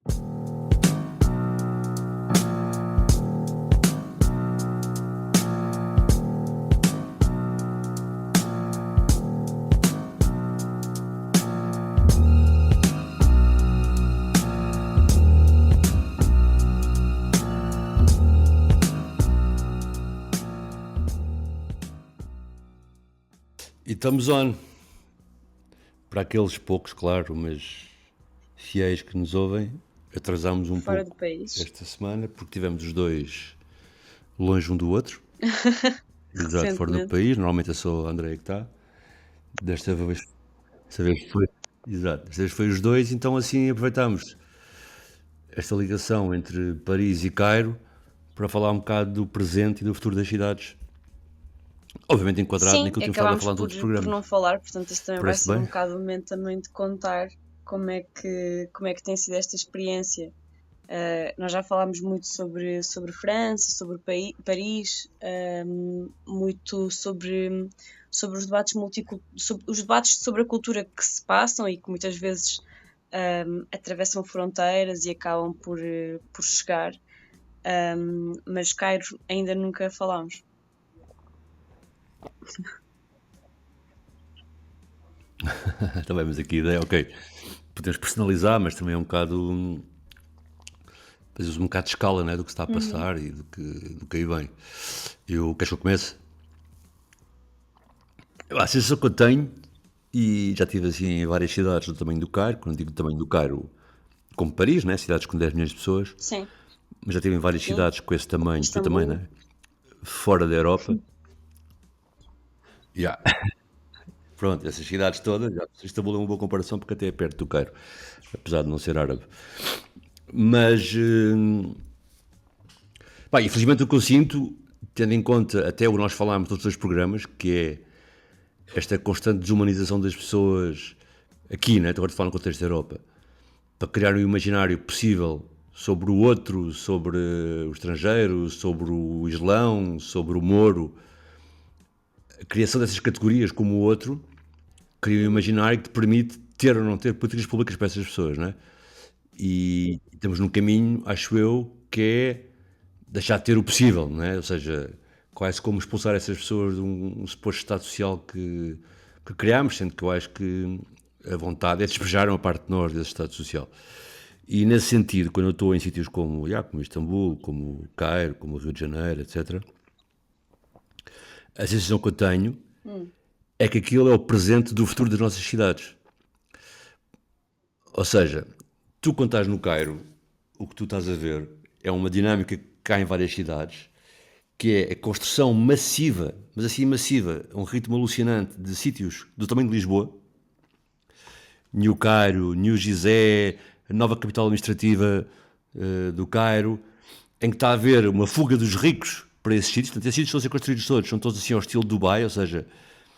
E estamos on. Para aqueles poucos, claro, mas fiéis que nos ouvem, atrasámos um Fora do pouco país. esta semana porque tivemos os dois longe um do outro. Exato, fora do Recentemente. país. Normalmente é só a Andréia que está. Desta vez foi. Exato, desta vez foi os dois, então assim aproveitámos esta ligação entre Paris e Cairo para falar um bocado do presente e do futuro das cidades. Obviamente enquadrado Sim, naquilo que tínhamos estado a acabámos falar em todos os por programas. não falar, portanto este também vai Parece ser um bem? bocado o momento também de contar como é que tem sido esta experiência. Nós já falámos muito sobre França, sobre Paris, muito sobre os debates os debates sobre a cultura que se passam e que muitas vezes atravessam fronteiras e acabam por chegar. Mas Cairo ainda nunca falámos. Também, mas aqui a ideia, ok, podemos personalizar, mas também é um bocado. Fazes um bocado de escala, né, do que está a Uhum. passar e do que aí vem. Queres que eu comece? A sensação que eu tenho, e já estive assim em várias cidades do tamanho do Cairo, quando digo do tamanho do Cairo, como Paris, né, cidades com 10 milhões de pessoas, Sim, mas já estive em várias sim. cidades com esse tamanho, tu também, Istambul. né, fora da Europa. Yeah. Pronto, essas cidades todas, já, Istambul é uma boa comparação porque até é perto do Cairo, apesar de não ser árabe. Mas, pá, infelizmente o que eu sinto, tendo em conta até o que nós falámos nos outros programas, que é esta constante desumanização das pessoas aqui, né? Agora te falo no contexto da Europa, para criar um imaginário possível sobre o outro, sobre o estrangeiro, sobre o islão, sobre o moro, a criação dessas categorias como o outro, cria um Uhum. imaginário que te permite ter ou não ter políticas públicas para essas pessoas, né? E estamos num caminho, acho eu, que é deixar de ter o possível, não é? Ou seja, quase como expulsar essas pessoas de um suposto estado social que criámos, sendo que eu acho que a vontade é despejar uma parte de nós desse estado social. E nesse sentido, quando eu estou em sítios como Istambul, como Cairo, como Rio de Janeiro, etc., a sensação que eu tenho Hum. é que aquilo é o presente do futuro das nossas cidades. Ou seja, tu quando estás no Cairo, o que tu estás a ver é uma dinâmica que cai em várias cidades, que é a construção massiva, mas assim massiva, a um ritmo alucinante de sítios do tamanho de Lisboa, New Cairo, New Gizé, a nova capital administrativa do Cairo, em que está a haver uma fuga dos ricos para esses sítios. Portanto, esses sítios estão a ser construídos todos, são todos assim ao estilo Dubai, ou seja,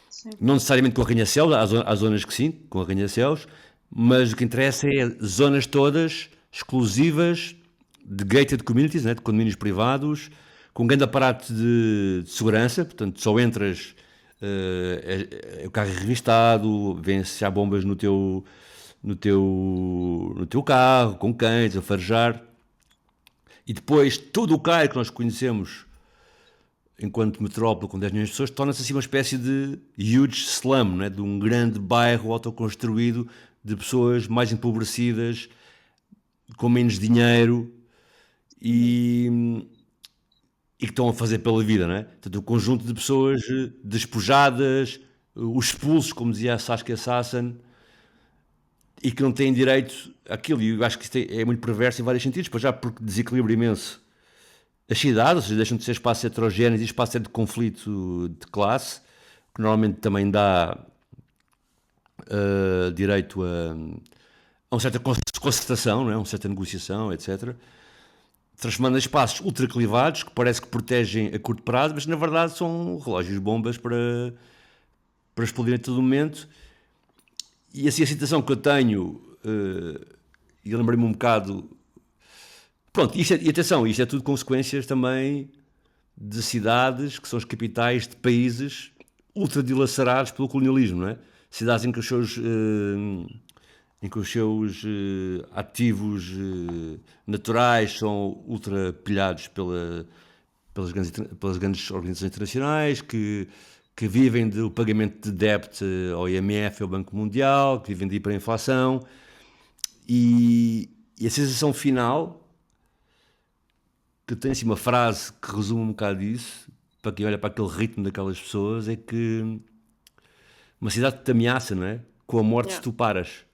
Sim. não necessariamente com arranha-céus, há zonas que sim, com arranha-céus, mas o que interessa é zonas todas exclusivas de gated communities, né, de condomínios privados, com um grande aparato de segurança, portanto só entras, o carro é revistado, vêem se há bombas no teu carro, com cães a farejar, e depois todo o Cairo que nós conhecemos enquanto metrópole com 10 milhões de pessoas, torna-se assim uma espécie de huge slum, né? De um grande bairro autoconstruído de pessoas mais empobrecidas, com menos dinheiro Uhum. e que estão a fazer pela vida, né? Portanto, um conjunto de pessoas despojadas, os expulsos, como dizia a Saskia Sassen, e que não têm direito àquilo. E eu acho que isto é muito perverso em vários sentidos, já porque desequilibra imenso as cidades, ou seja, deixam de ser espaços heterogéneos e espaços de conflito de classe, que normalmente também dá direito a uma certa concertação, não é? Uma certa negociação, etc. Transformando em espaços ultraclivados que parece que protegem a curto prazo, mas na verdade são relógios bombas para explodir em todo momento. E assim a situação que eu tenho, e eu lembrei-me um bocado. Pronto, e atenção, isto é tudo consequências também de cidades que são as capitais de países ultradilacerados pelo colonialismo, não é? Cidades em que os seus em que os seus ativos naturais são ultra pilhados pelas grandes organizações internacionais, que vivem do pagamento de débito ao IMF e ao Banco Mundial, que vivem de hiperinflação. E a sensação final, que tem assim uma frase que resume um bocado isso, para quem olha para aquele ritmo daquelas pessoas, é que uma cidade te ameaça, não é? Com a morte se Yeah. tu paras.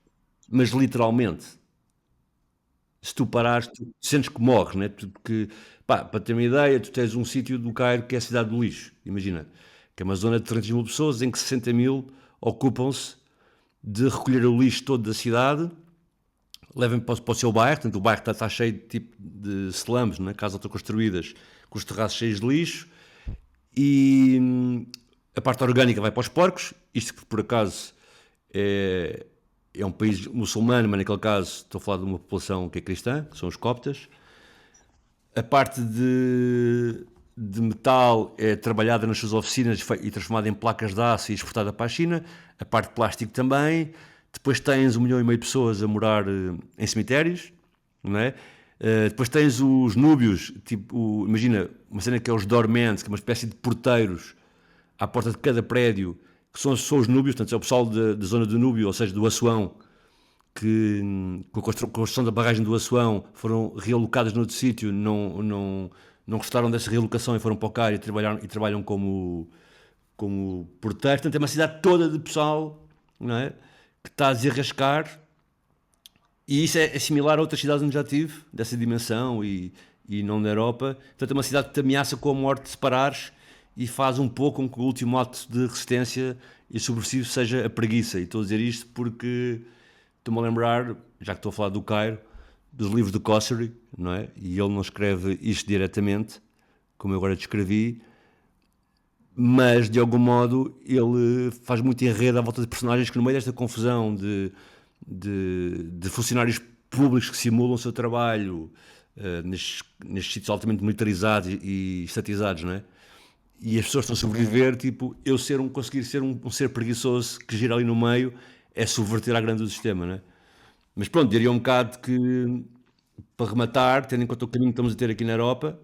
Mas literalmente, se tu parares, tu sentes que morres, né? Porque, pá, para ter uma ideia, tu tens um sítio do Cairo que é a cidade do lixo, imagina, que é uma zona de 300 mil pessoas em que 60 mil ocupam-se de recolher o lixo todo da cidade, levem para o seu bairro, portanto o bairro está cheio de tipo de slums, né? Casas autoconstruídas com os terraços cheios de lixo, e a parte orgânica vai para os porcos, isto que por acaso é um país muçulmano, mas naquele caso estou a falar de uma população que é cristã, que são os coptas. A parte de metal é trabalhada nas suas oficinas e transformada em placas de aço e exportada para a China. A parte de plástico também. Depois tens 1,5 milhão de pessoas a morar em cemitérios, não é? Depois tens os núbios, tipo, imagina uma cena que é os dormentes, que é uma espécie de porteiros à porta de cada prédio, que são os núbios, portanto é o pessoal da zona do Núbio, ou seja, do Assuão, que com a construção da barragem do Assuão foram realocadas noutro sítio, não gostaram dessa realocação e foram para o Cairo e trabalham como porteiros. Portanto, é uma cidade toda de pessoal, não é? Que está a desenrascar, e isso é similar a outras cidades onde já tive, dessa dimensão e não na Europa. Portanto, é uma cidade que te ameaça com a morte se parares e faz um pouco com que o último ato de resistência e subversivo seja a preguiça. E estou a dizer isto porque estou-me a lembrar, já que estou a falar do Cairo, dos livros do Cossery, não é? E ele não escreve isto diretamente, como eu agora descrevi, mas de algum modo ele faz muito enredo à volta de personagens que, no meio desta confusão de funcionários públicos que simulam o seu trabalho nestes sítios altamente militarizados e estatizados, não é? E as pessoas estão a sobreviver, tipo, conseguir ser um ser preguiçoso que gira ali no meio é subverter a grande do sistema, não é? Mas pronto, diria um bocado que, para rematar, tendo em conta o caminho que estamos a ter aqui na Europa,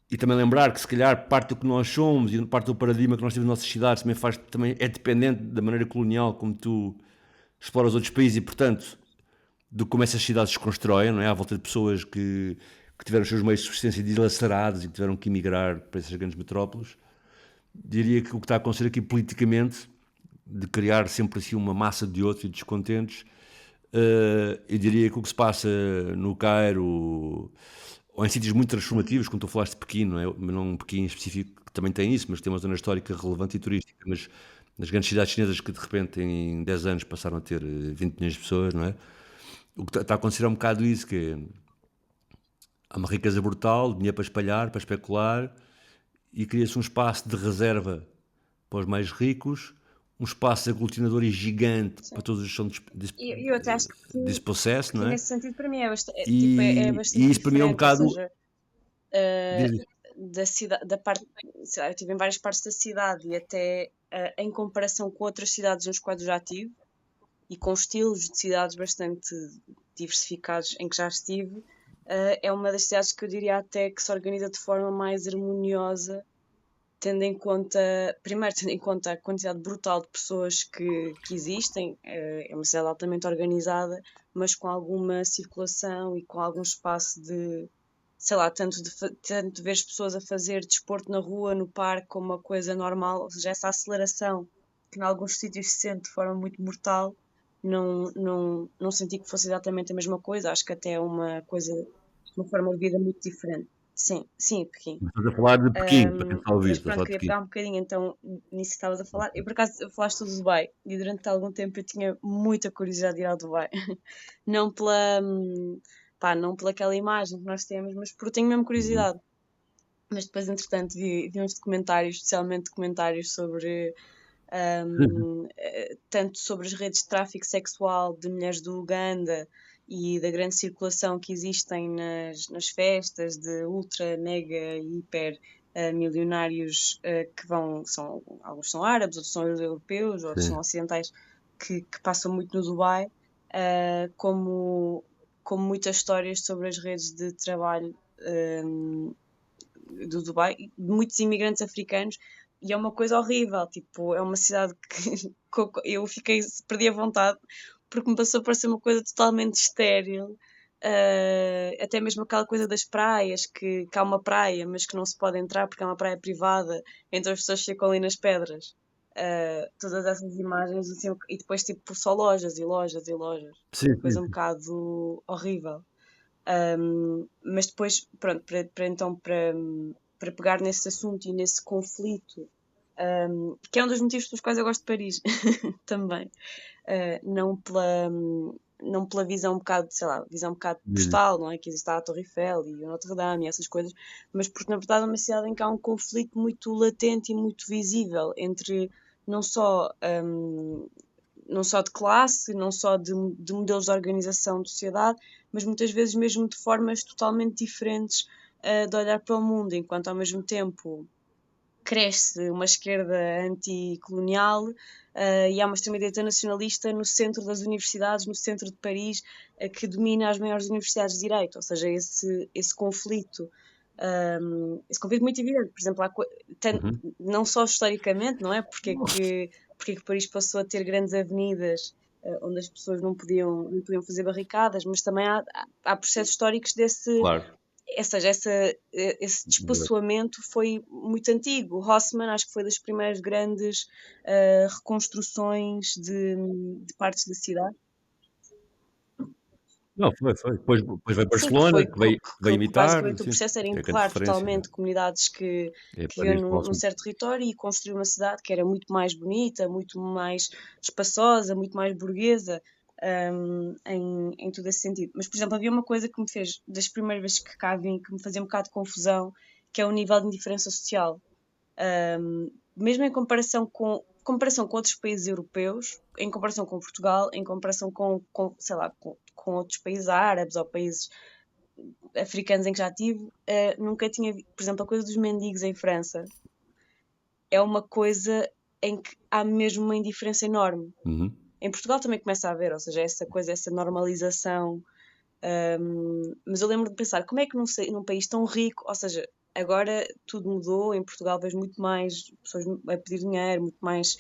e também lembrar que se calhar parte do que nós somos e parte do paradigma que nós temos nas nossas cidades também é dependente da maneira colonial como tu exploras outros países e, portanto, de como essas cidades se constroem, não é? À volta de pessoas que tiveram os seus meios de subsistência dilacerados e que tiveram que emigrar para essas grandes metrópoles. Diria que o que está a acontecer aqui politicamente, de criar sempre assim uma massa de outros e descontentes, eu diria que o que se passa no Cairo ou em sítios muito transformativos, como tu falaste de Pequim, não é? Não Pequim em específico, que também tem isso, mas tem uma zona histórica relevante e turística, mas nas grandes cidades chinesas que de repente em 10 anos passaram a ter 20 milhões de pessoas, não é? O que está a acontecer é um bocado isso, que há uma riqueza brutal, dinheiro para espalhar, para especular, e cria-se um espaço de reserva para os mais ricos, um espaço aglutinador e gigante para Sim. todos os que são E eu até acho dispossessos, que não é? nesse sentido para mim é E bastante isso para mim é um diferente, ou bocado. seja, Diz, uh, diz. da cidade, da parte, sei lá, eu estive em várias partes da cidade e até em comparação com outras cidades nos quais eu já estive e com estilos de cidades bastante diversificados em que já estive, é uma das cidades que eu diria até que se organiza de forma mais harmoniosa, tendo em conta, primeiro tendo em conta a quantidade brutal de pessoas que existem, é uma cidade altamente organizada, mas com alguma circulação e com algum espaço de, sei lá, tanto ver as pessoas a fazer desporto na rua, no parque, como uma coisa normal, ou seja, essa aceleração que em alguns sítios se sente de forma muito mortal, não senti que fosse exatamente a mesma coisa, acho que até é uma coisa, uma forma de vida muito diferente. Sim, sim, Pequim. Estás a falar de Pequim, para quem está a ouvir, Mas estás a pronto, falar de queria Pequim. pegar um bocadinho então nisso que estavas a falar. Eu por acaso falaste do Dubai e durante algum tempo eu tinha muita curiosidade de ir ao Dubai. Não pela, não pela aquela imagem que nós temos, mas porque tenho mesmo Uhum. curiosidade. Mas depois, entretanto, vi uns documentários, especialmente documentários sobre tanto sobre as redes de tráfico sexual de mulheres do Uganda e da grande circulação que existem nas festas de ultra, mega e hiper milionários que alguns são árabes, outros são europeus, outros são Sim. ocidentais, que passam muito no Dubai. como muitas histórias sobre as redes de trabalho do Dubai, de muitos imigrantes africanos, e é uma coisa horrível, tipo, é uma cidade que eu perdi a vontade, porque me passou a parecer uma coisa totalmente estéril, até mesmo aquela coisa das praias, que há uma praia, mas que não se pode entrar porque é uma praia privada, então as pessoas ficam ali nas pedras. Todas essas imagens, assim, e depois tipo só lojas e lojas e lojas, Sim, sim, coisa um sim. bocado horrível. Mas depois, pronto, para pegar nesse assunto e nesse conflito, que é um dos motivos pelos quais eu gosto de Paris também, não não pela visão um bocado, sei lá, visão um bocado Diz. postal, não é? Que existe a Torre Eiffel e o Notre Dame e essas coisas, mas porque na verdade é uma cidade em que há um conflito muito latente e muito visível entre não só não só de classe, não só de modelos de organização de sociedade, mas muitas vezes mesmo de formas totalmente diferentes de olhar para o mundo, enquanto ao mesmo tempo cresce uma esquerda anticolonial e há uma extrema-direita nacionalista no centro das universidades, no centro de Paris, que domina as maiores universidades de direito, ou seja, esse conflito. Esse conflito muito evidente, por exemplo, Uhum. não só historicamente, não é? Porque é que Paris passou a ter grandes avenidas onde as pessoas não podiam fazer barricadas, mas também há processos históricos Claro. ou seja, esse despaçoamento foi muito antigo. O Haussmann acho que foi das primeiras grandes reconstruções de partes da cidade. Não, foi. Depois veio Sim, que Barcelona, foi que veio que imitar, basicamente o sim, processo era que é a grande empurrar referência, né? totalmente comunidades É que viviam Paris do num Haussmann. certo território e construir uma cidade que era muito mais bonita, muito mais espaçosa, muito mais burguesa, em todo esse sentido. Mas, por exemplo, havia uma coisa que me fez, das primeiras vezes que cá vim, que me fazia um bocado de confusão, que é o nível de indiferença social. Mesmo em comparação com outros países europeus, em comparação com Portugal, em comparação sei lá, com outros países árabes ou países africanos em que já tive, nunca tinha visto. Por exemplo, a coisa dos mendigos em França é uma coisa em que há mesmo uma indiferença enorme. Uhum. Em Portugal também começa a haver, ou seja, essa coisa, essa normalização. Mas eu lembro de pensar, como é que num país tão rico, ou seja, agora tudo mudou, em Portugal vejo muito mais pessoas a pedir dinheiro, muito mais.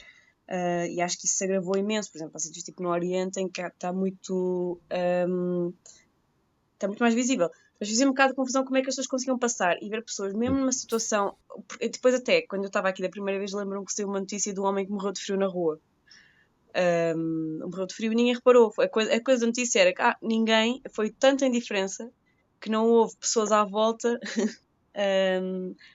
E acho que isso se agravou imenso, por exemplo, há sítios tipo no Oriente em que está muito mais visível. Mas fazia um bocado de confusão como é que as pessoas conseguiam passar e ver pessoas, mesmo numa situação. Depois, até, quando eu estava aqui da primeira vez, lembro-me que saiu uma notícia de um homem que morreu de frio na rua. Morreu de frio e ninguém reparou. A coisa da notícia era que ninguém, foi tanta indiferença que não houve pessoas à volta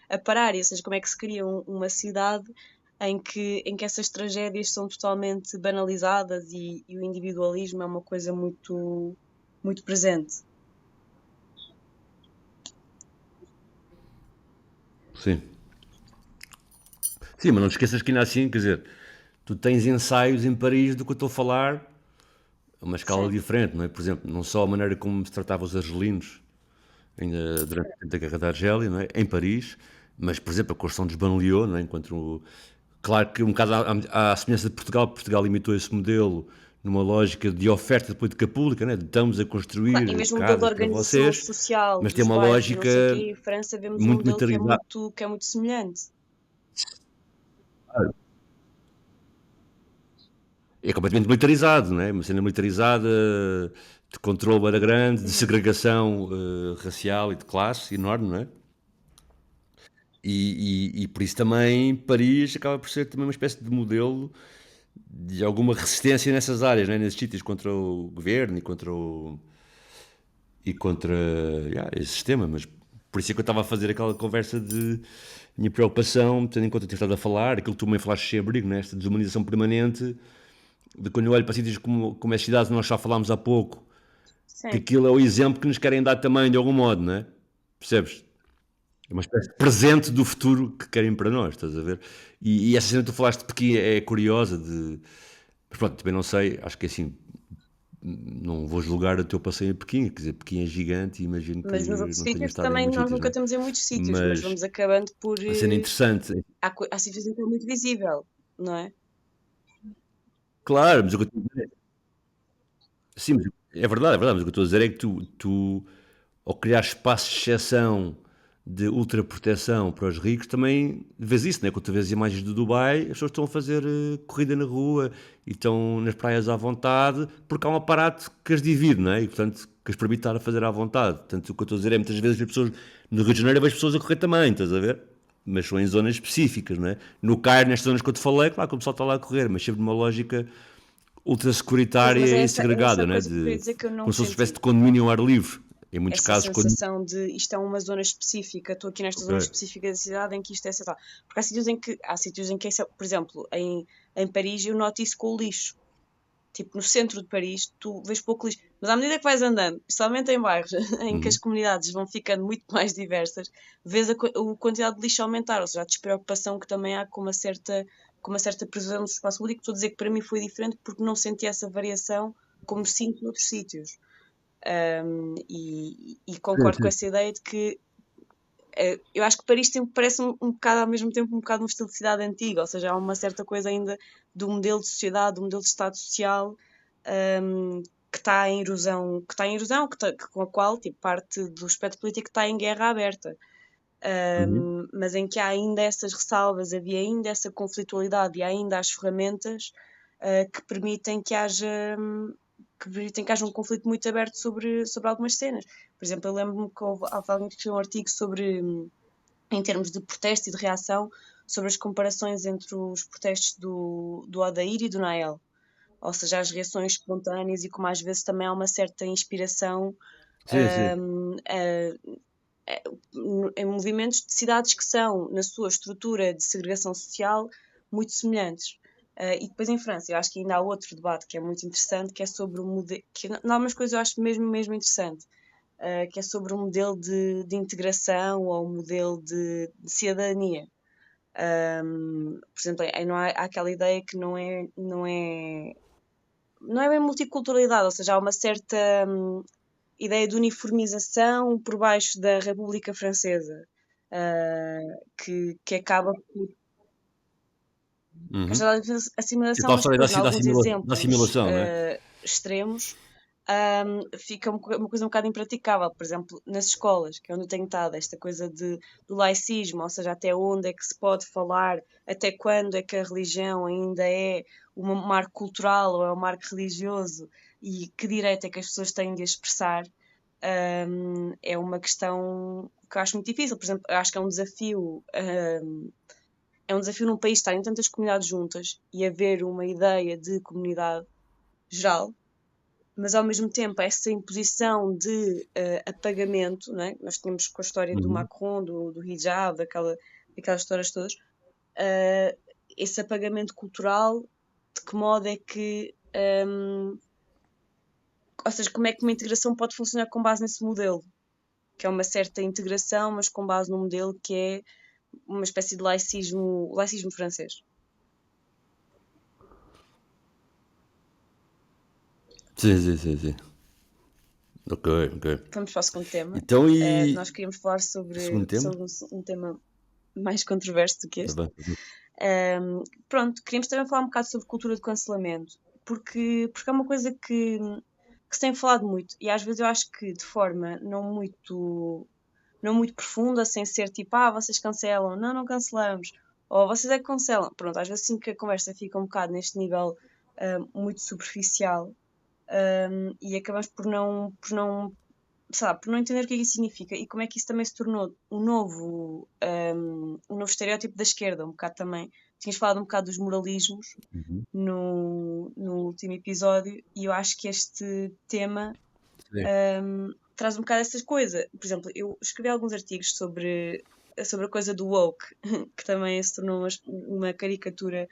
a parar. Ou seja, como é que se cria uma cidade em que essas tragédias são totalmente banalizadas e o individualismo é uma coisa muito, muito presente. Sim. Sim, mas não te esqueças que ainda assim, quer dizer, tu tens ensaios em Paris do que eu estou a falar a uma escala Sim. diferente, não é? Por exemplo, não só a maneira como se tratava os argelinos ainda durante a Guerra da Argélia, não é? Em Paris, mas, por exemplo, a construção dos banlieues, não é? Claro que um bocado à semelhança de Portugal, Portugal imitou esse modelo numa lógica de oferta de política pública, né? Estamos a Claro, e construir mesmo o modelo de casas para organização vocês, social mas tem dos uma bairros e não lógica sei o quê, em França vemos um muito modelo militarizada. que é muito semelhante. É completamente militarizado, não é? Uma cena militarizada, de controle era grande, de Uhum. segregação racial e de classe enorme, não é? E por isso também Paris acaba por ser também uma espécie de modelo de alguma resistência nessas áreas, né? Nesses sítios contra o governo e contra esse sistema. Mas por isso é que eu estava a fazer aquela conversa de minha preocupação, tendo em conta o que estado a falar, aquilo que tu também falaste sem abrigo, né? Esta desumanização permanente, de quando eu olho para sítios como as cidades nós já falámos há pouco, que Sim. aquilo é o exemplo que nos querem dar também de algum modo, não é? Percebes? É uma espécie de presente do futuro que querem para nós, estás a ver? E essa cena que tu falaste de Pequim é curiosa, mas pronto, também não sei, acho que assim, não vou julgar o teu passeio em Pequim, quer dizer, Pequim é gigante e imagino que Mas nos outros não tenha sítios estado em também muitos nós sítios, nunca né? estamos em muitos sítios, mas Mas vamos acabando por. a cena interessante, Há sítios em que é muito visível, não é? claro, mas eu continuo a dizer, Sim, mas é verdade, mas o que eu estou a dizer é que ao criar espaços de exceção de ultraproteção para os ricos, também vês isso, né? Quando tu vês imagens do Dubai, as pessoas estão a fazer corrida na rua e estão nas praias à vontade, porque há um aparato que as divide, não é? E, portanto, que as permite estar a fazer à vontade. Portanto, o que eu estou a dizer é, muitas vezes as pessoas, no Rio de Janeiro, eu vejo pessoas a correr também, estás a ver? Mas são em zonas específicas, não é? No Cairo, nestas zonas que eu te falei, claro que o pessoal está lá a correr, mas sempre numa lógica ultra Pois, mas securitária e é essa segregada, né? coisa que eu queria dizer que eu não Como se fosse uma espécie senti. de condomínio ao ar livre. Em muitos Essa casos, quando. sensação de isto é uma zona específica, estou aqui nesta Ok. zona específica da cidade em que isto é aceitável. Porque há sítios em que por exemplo, em Paris eu noto isso com o lixo. Tipo, no centro de Paris, tu vês pouco lixo. Mas à medida que vais andando, especialmente em bairros em que as Uhum. comunidades vão ficando muito mais diversas, vês a quantidade de lixo aumentar, ou seja, a despreocupação que também há com uma certa preservação do espaço público. Estou a dizer que para mim foi diferente porque não senti essa variação como sinto noutros sítios. E Sim, concordo com sim. essa ideia de que eu acho que Paris parece um bocado ao mesmo tempo um bocado um estilo de cidade antiga, ou seja, há uma certa coisa ainda do modelo de sociedade, do modelo de Estado social, que está em erosão, com a qual tipo, parte do espectro político está em guerra aberta. Uhum. Mas em que há ainda essas ressalvas, havia ainda essa conflitualidade e há ainda as ferramentas que permitem que haja um conflito muito aberto sobre algumas cenas. Por exemplo, eu lembro-me que houve alguém que escreveu um artigo sobre, em termos de protesto e de reação, sobre as comparações entre os protestos do Odair e do Nael. Ou seja, as reações espontâneas e como às vezes também há uma certa inspiração Sim, sim. em movimentos de cidades que são, na sua estrutura de segregação social, muito semelhantes. E depois em França, eu acho que ainda há outro debate que é muito interessante, que é sobre o modelo, que em algumas coisas eu acho mesmo interessante, que é sobre o modelo de integração ou o modelo de cidadania. Por exemplo, não há aquela ideia que não é bem multiculturalidade, ou seja, há uma certa ideia de uniformização por baixo da República Francesa, que acaba por Uhum. causar E assimilação, tal mas história depois, em alguns da exemplos assimilação, não é? extremos, fica uma coisa um bocado impraticável. Por exemplo, nas escolas, que é onde eu tenho estado, esta coisa do laicismo, ou seja, até onde é que se pode falar, até quando é que a religião ainda é um marco cultural ou é um marco religioso e que direito é que as pessoas têm de expressar. É uma questão que eu acho muito difícil. Por exemplo, eu acho que é um desafio num país estarem tantas comunidades juntas e haver uma ideia de comunidade geral, mas ao mesmo tempo essa imposição de apagamento, não é? Nós tínhamos com a história do Uhum. Macron, do hijab, daquelas histórias todas, uh, esse apagamento cultural, de que modo é que, ou seja, como é que uma integração pode funcionar com base nesse modelo? Que é uma certa integração, mas com base num modelo que é uma espécie de laicismo francês. Sim, sim, sim, sim. Ok, ok. Vamos para o segundo tema. Então, e. Nós queríamos falar Segundo sobre, tema? sobre um tema mais controverso do que Tá este. bem, tá bem. Pronto, queríamos também falar um bocado sobre cultura de cancelamento, porque é uma coisa que se tem falado muito e às vezes eu acho que de forma não muito profunda, sem ser tipo, vocês cancelam, não cancelamos, ou vocês é que cancelam. Pronto, às vezes sim que a conversa fica um bocado neste nível muito superficial, e acabamos por não entender o que é que isso significa e como é que isso também se tornou um novo estereótipo da esquerda, um bocado também. Tinhas falado um bocado dos moralismos Uhum. no último episódio e eu acho que este tema Sim. traz um bocado essas coisas. Por exemplo, eu escrevi alguns artigos sobre a coisa do woke, que também se tornou uma caricatura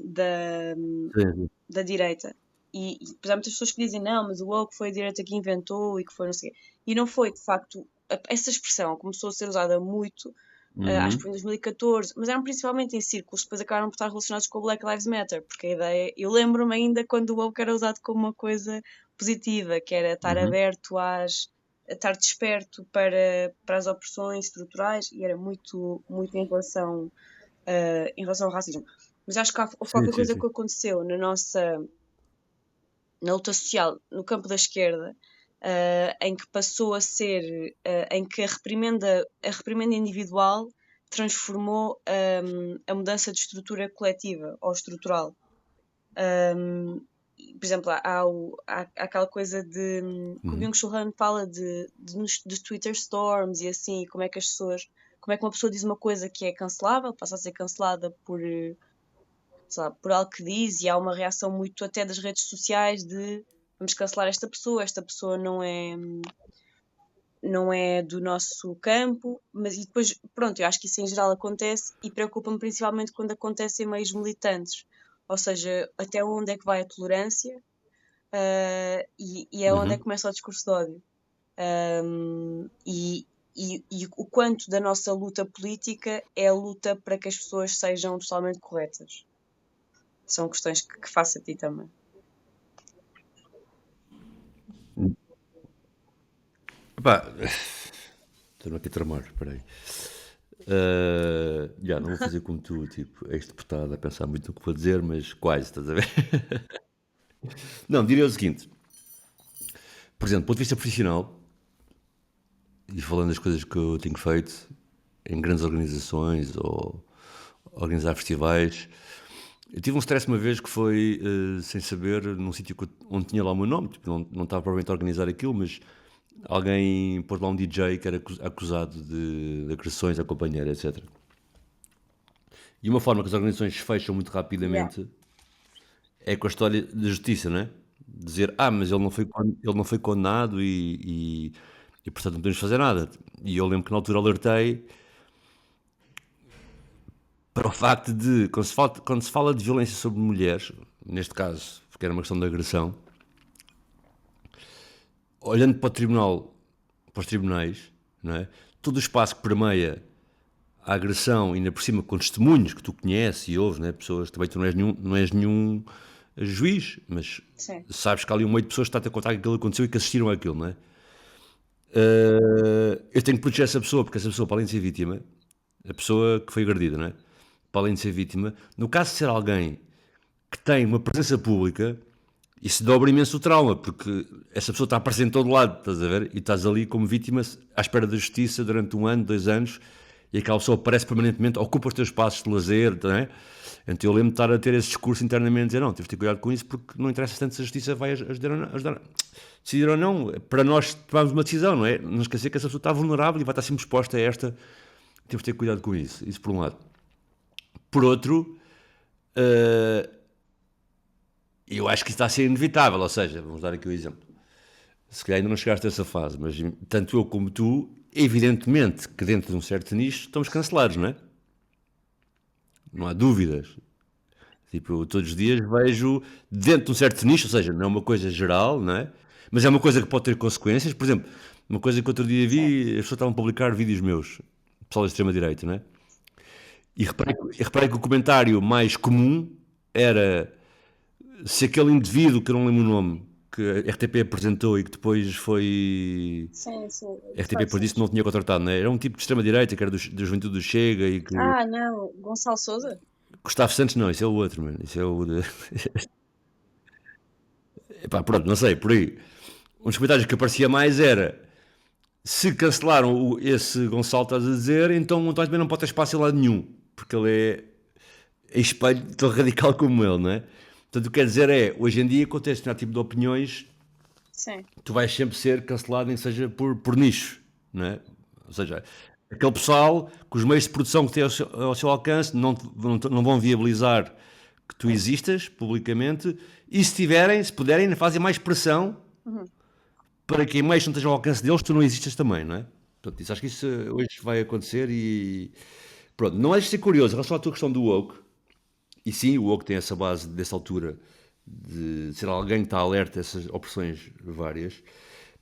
da, Sim, sim. da direita. Por exemplo, muitas pessoas que dizem não, mas o woke foi a direita que inventou e que foi não sei o quê. E não foi, de facto, essa expressão começou a ser usada muito, acho que Uhum. foi em 2014, mas eram principalmente em círculos que depois acabaram por estar relacionados com o Black Lives Matter, porque a ideia, eu lembro-me ainda quando o woke era usado como uma coisa positiva, que era estar Uhum. aberto a estar desperto para as opressões estruturais e era muito, muito em relação ao racismo. Mas acho que houve Sim, qualquer sim, coisa sim. que aconteceu na luta social no campo da esquerda, em que passou a ser, em que a reprimenda individual transformou a mudança de estrutura coletiva ou estrutural. Por exemplo, há aquela coisa de que o Byung-Chul Han fala de Twitter storms e assim, como é que uma pessoa diz uma coisa que é cancelável, passa a ser cancelada por, sei lá, por algo que diz, e há uma reação muito até das redes sociais de vamos cancelar esta pessoa não é do nosso campo, mas e depois, pronto, eu acho que isso em geral acontece e preocupa-me principalmente quando acontece em meios militantes, ou seja, até onde é que vai a tolerância, e é onde é que começa o discurso de ódio. E o quanto da nossa luta política é a luta para que as pessoas sejam totalmente corretas. São questões que faço a ti também. Epá, estou aqui a tramar, espera aí. Não vou fazer como tu, tipo, ex-deputado a pensar muito no que vou dizer, mas quase, estás a ver? Não, diria o seguinte, por exemplo, do ponto de vista profissional, e falando das coisas que eu tenho feito em grandes organizações ou organizar festivais, eu tive um stress uma vez que foi, sem saber, num sítio onde tinha lá o meu nome, tipo, não estava provavelmente a organizar aquilo, mas alguém pôs lá um DJ que era acusado de agressões à companheira, etc. E uma forma que as organizações fecham muito rapidamente é com a história da justiça, não é? Dizer, mas ele não foi condenado e portanto não podemos fazer nada. E eu lembro que na altura alertei para o facto de, quando se fala de violência sobre mulheres, neste caso, porque era uma questão de agressão, olhando para os tribunais, não é? Todo o espaço que permeia a agressão, ainda por cima com testemunhos que tu conheces e ouves, né? Pessoas, também tu não és nenhum juiz, mas Sim. sabes que há ali um meio de pessoas que está a ter contar que aquilo aconteceu e que assistiram àquilo, não é? Eu tenho que proteger essa pessoa, porque essa pessoa, para além de ser vítima, a pessoa que foi agredida, não é? Para além de ser vítima, no caso de ser alguém que tem uma presença pública, isso dobra imenso o trauma, porque essa pessoa está presente em todo lado, estás a ver? E estás ali como vítima à espera da justiça durante 1 ano, 2 anos, e aquela pessoa aparece permanentemente, ocupa os teus espaços de lazer, não é? Então eu lembro de estar a ter esse discurso internamente, dizer, não, temos de ter cuidado com isso, porque não interessa tanto se a justiça vai ajudar, decidir ou não, para nós tomarmos uma decisão, não é? Não esquecer que essa pessoa está vulnerável e vai estar sempre exposta a esta, temos de ter cuidado com isso por um lado. Por outro, eu acho que isso está a ser inevitável, ou seja, vamos dar aqui o exemplo. Se calhar ainda não chegaste a essa fase, mas tanto eu como tu, evidentemente que dentro de um certo nicho estamos cancelados, não é? Não há dúvidas. Tipo, eu todos os dias vejo dentro de um certo nicho, ou seja, não é uma coisa geral, não é? Mas é uma coisa que pode ter consequências. Por exemplo, uma coisa que outro dia vi, as pessoas estavam a publicar vídeos meus, pessoal da extrema-direita, não é? E reparei que o comentário mais comum era se aquele indivíduo, que eu não lembro o nome, que a RTP apresentou e que depois foi. Sim, sim. A RTP depois disse que não tinha contratado, não é? Era um tipo de extrema-direita, que era da Juventude do Chega e que. Não, Gonçalo Sousa? Gustavo Santos, não, isso é o outro, mano. Isso é o. Epá, pronto, não sei, por aí. Um dos comentários que aparecia mais era se cancelaram esse Gonçalo, estás a dizer, então o António também não pode ter espaço em lado nenhum, porque ele é espelho tão radical como ele, não é? Portanto, o que quer dizer é, hoje em dia, acontece determinado tipo de opiniões, Sim. tu vais sempre ser cancelado, nem que seja por nicho, não é? Ou seja, aquele pessoal que os meios de produção que têm ao seu alcance não vão viabilizar que tu existas publicamente, e se tiverem, se puderem, ainda fazem mais pressão para que em meios que não estejam ao alcance deles, tu não existas também, não é? Portanto, acho que isso hoje vai acontecer e pronto, não é de ser curioso em relação à tua questão do woke, e sim, o woke tem essa base dessa altura de ser alguém que está alerta a essas opressões várias.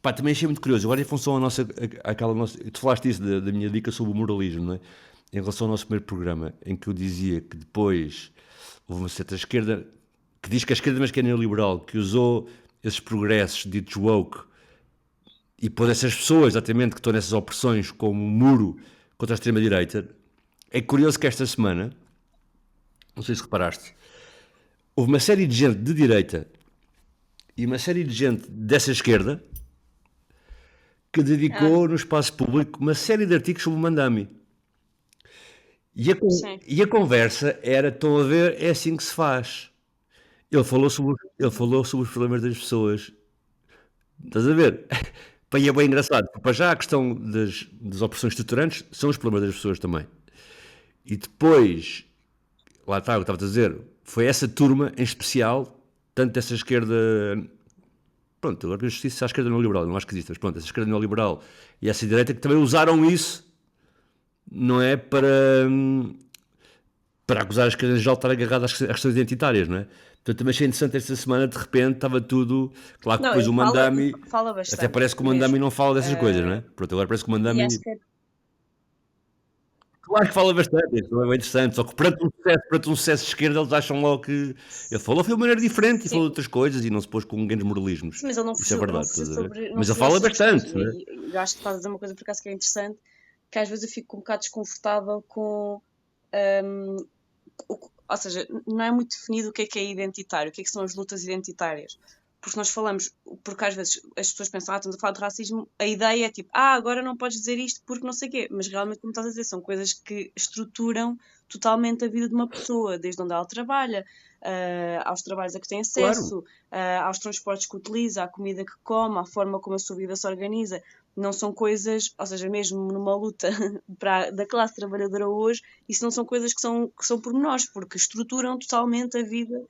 Pá, também achei muito curioso, agora em função àquela nossa, tu falaste isso da minha dica sobre o moralismo, não é? Em relação ao nosso primeiro programa, em que eu dizia que depois houve uma certa esquerda que diz que a esquerda, mas que é neoliberal, que usou esses progressos ditos woke e pôs essas pessoas, exatamente, que estão nessas opressões como um muro contra a extrema-direita. É curioso que esta semana, não sei se reparaste, houve uma série de gente de direita e uma série de gente dessa esquerda que Ah, dedicou no espaço público uma série de artigos sobre o Mandami. sim. E a conversa era, estão a ver, é assim que se faz. Ele Uhum. falou sobre os problemas das pessoas. Estás a ver? Pá, e é bem engraçado, porque para já a questão das opressões estruturantes são os problemas das pessoas também. E depois, lá está, o que estava a dizer, foi essa turma em especial, tanto dessa esquerda, pronto, agora que eu justiça à esquerda neoliberal, não acho que exista, mas pronto, essa esquerda neoliberal e essa direita que também usaram isso, não é, para acusar a esquerda em geral de estar agarrada às questões identitárias, não é? Portanto, também achei interessante esta semana, de repente, estava tudo. Claro que Não, depois ele o fala e Mandami, fala até bastante parece que o Mandami mesmo. não fala dessas coisas, não Ah, é? Pronto, agora parece que o e acho Mandami. que Claro que fala bastante, isso é bem interessante, só que perante um sucesso de esquerda eles acham logo que. Ele falou de uma maneira diferente e falou sim, de outras coisas e não se pôs com grandes moralismos. sim, mas ele Isso é não verdade, fugiu estás a ver? sobre, não Mas ele fugiu a fala essas questões. bastante, não é? E eu acho que estás a dizer uma coisa por acaso que é interessante, que às vezes eu fico um bocado desconfortável com. Ou seja, não é muito definido o que é identitário, o que são as lutas identitárias. Porque nós falamos, porque às vezes as pessoas pensam, estamos a falar de racismo, a ideia é tipo, agora não podes dizer isto porque não sei o quê, mas realmente, como estás a dizer, são coisas que estruturam totalmente a vida de uma pessoa, desde onde ela trabalha, aos trabalhos a que tem Claro. acesso, aos transportes que utiliza, à comida que come, à forma como a sua vida se organiza. Não são coisas, ou seja, mesmo numa luta da classe trabalhadora hoje, isso não são coisas que são pormenores, porque estruturam totalmente a vida,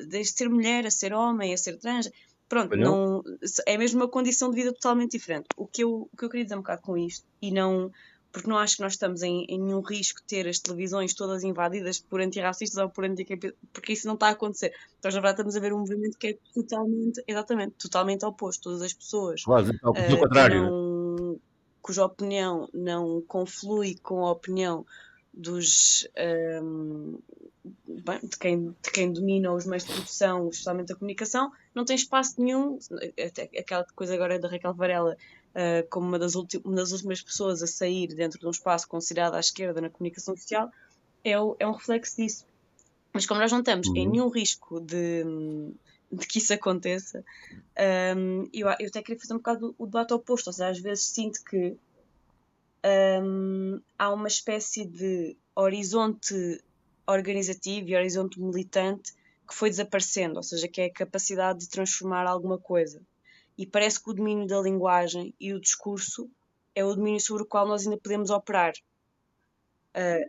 desde ser mulher, a ser homem, a ser trans. Pronto, Pois não? não, é mesmo uma condição de vida totalmente diferente. O que eu queria dizer um bocado com isto, e não, porque não acho que nós estamos em nenhum risco de ter as televisões todas invadidas por antirracistas ou por porque isso não está a acontecer. Então, na verdade, estamos a ver um movimento que é totalmente, exatamente, totalmente oposto. Todas as pessoas Claro, ao que contrário, né? não, cuja opinião não conflui com a opinião dos, bem, de quem domina os meios de produção, especialmente a comunicação, não tem espaço nenhum. Até aquela coisa agora da Raquel Varela, como uma das últimas pessoas a sair dentro de um espaço considerado à esquerda na comunicação social, é um reflexo disso. Mas como nós não estamos em Uhum. nenhum risco de que isso aconteça, eu até queria fazer um bocado o debate oposto. Ou seja, às vezes sinto que há uma espécie de horizonte organizativo e horizonte militante que foi desaparecendo, ou seja, que é a capacidade de transformar alguma coisa. E parece que o domínio da linguagem e o discurso é o domínio sobre o qual nós ainda podemos operar.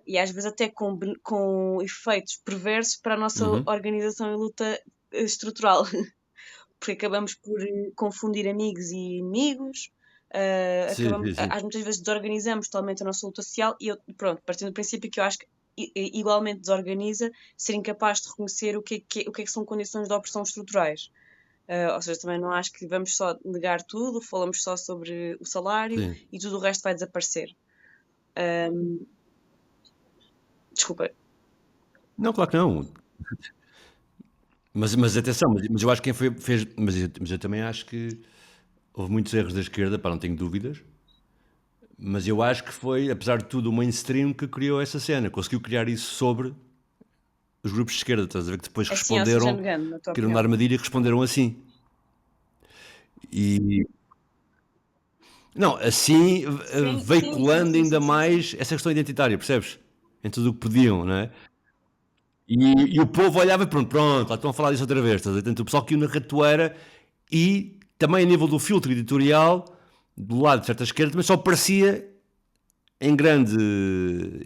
E às vezes até com efeitos perversos para a nossa Uhum. organização e luta estrutural. Porque acabamos por confundir amigos e inimigos, Sim, sim, sim. às muitas vezes desorganizamos totalmente a nossa luta social e eu, pronto, partindo do princípio que eu acho que igualmente desorganiza ser incapaz de reconhecer o que são condições de opressão estruturais. Ou seja, também não acho que vamos só negar tudo, falamos só sobre o salário Sim. e tudo o resto vai desaparecer. Um, desculpa. Não, claro que não. Mas atenção, mas eu acho que quem fez. Mas eu também acho que houve muitos erros da esquerda, para não tenho dúvidas. Mas eu acho que foi, apesar de tudo, o mainstream que criou essa cena. Conseguiu criar isso sobre os grupos de esquerda. Estás a ver que depois Assim, ou seja, responderam, negando, na tua caíram na opinião. armadilha e responderam assim. E. Não, assim, Sim, sim, sim, veiculando sim, ainda sim, sim, sim. mais essa questão identitária, percebes? Em tudo o que podiam, não é? E o povo olhava e pronto, pronto, lá estão a falar disso outra vez. Estás a ver? Portanto, o pessoal que o na ratoeira e também a nível do filtro editorial, do lado de certa esquerda, também só aparecia em grande